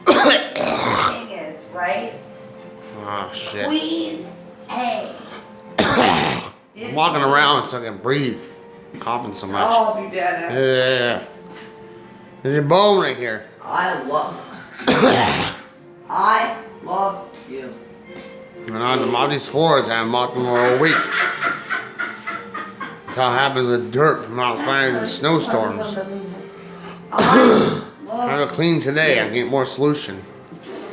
thing is, right? Oh shit. Queen A. I'm walking around so I can breathe. I'm coughing so much. Oh, you did it. Yeah. There's your bone right here. I love you. And I mop these floors and I mop them all week. That's how it happens with dirt. I'm not finding the snowstorms. I I'm love gonna clean today. I get more solution.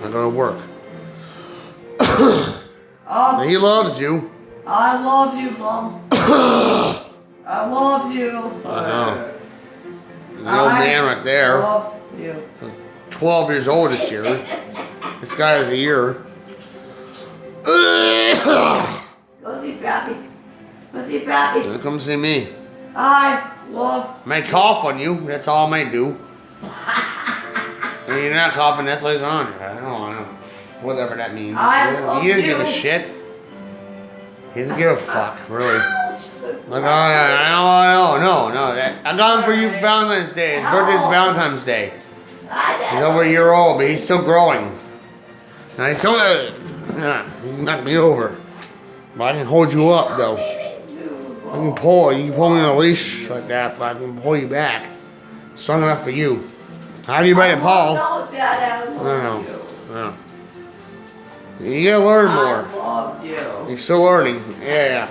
I go to work. So he loves you. I love you, Mom. I love you. I know. The old man right I there. love you. 12 years old this year. This guy is a year. Go see Pappy. Go see Pappy. Come see me. I love. I might cough on you. That's all I might do. I mean, you're not coughing. That's why he's on you. I know. Whatever that means. I love He doesn't give you. a shit. He doesn't give a fuck, really. It's just a- Like, I know. I got him for you for Valentine's Day. His birthday's Valentine's Day. He's over a year old, but he's still growing. And I told you knock me over. But I can hold you up, though. I can pull. You can pull me on a leash like that, but I can pull you back. Strong enough for you. How do you bite it, Paul? No, Dad, I I love don't know. You gotta learn you. more. I love you. You're still learning. Yeah.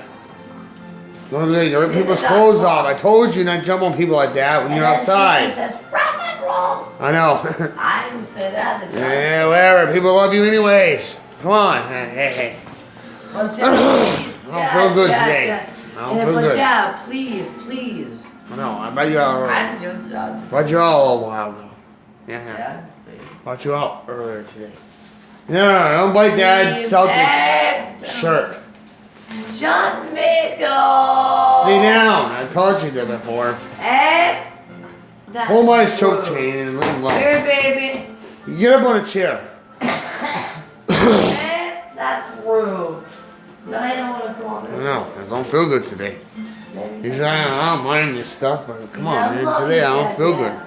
Don't rip people's clothes off. I told you not to jump on people like that when you're He outside. says rock and roll. I know. I didn't say that. The Yeah, whatever. People love you anyways. Come on. Hey. But Dad, please, I don't feel good today. Dad. I don't feel But good. Dad, please. I know. I bet you out. I didn't do that. Brought you out a little while ago. Yeah. Dad, please. Brought you out earlier today. No, don't bite Dad's Please, Celtics Dad. shirt. John Mickle. Sit down. I told you that before. Hey. Pull my choke chain and leave him alone. Here, baby. You get up on a chair. Hey, that's rude. I don't want to come on I this. know. I don't feel good today. Usually I don't mind this stuff, but come on, Yeah, man. Today I don't feel good. yeah.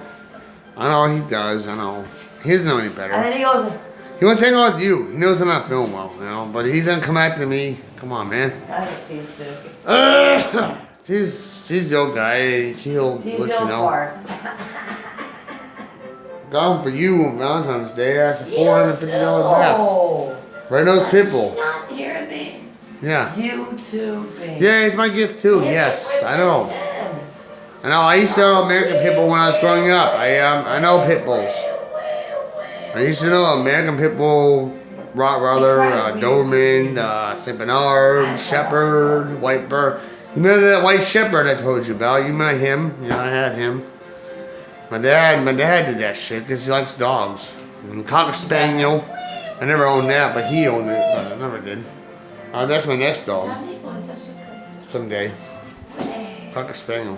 I know he does. I know. He doesn't know any And better. then he goes, He wants to hang out with you. He knows I'm not feeling well, you know. But he's gonna come after me. Come on, man. I hate T's Suki. He's the old guy. He'll T's let you so know. far. Got him for you on Valentine's Day. That's a $450 bath. Oh. Right nose pitbull. Not hear me. Yeah. You too, baby. Yeah, it's my gift too. Yes, I know. I know. I used to know American Pitbull when I was growing up. I know pit bulls. I used to know American Pitbull, Rottweiler, Doberman, Saint Bernard, Shepherd, White Bird. You remember that White Shepherd I told you about? You met him. Yeah, I had him. My dad did that shit because he likes dogs. And Cocker Spaniel. I never owned that, but he owned it. But I never did. That's my next dog. John Mickle is such a good Someday. day. Cocker Spaniel.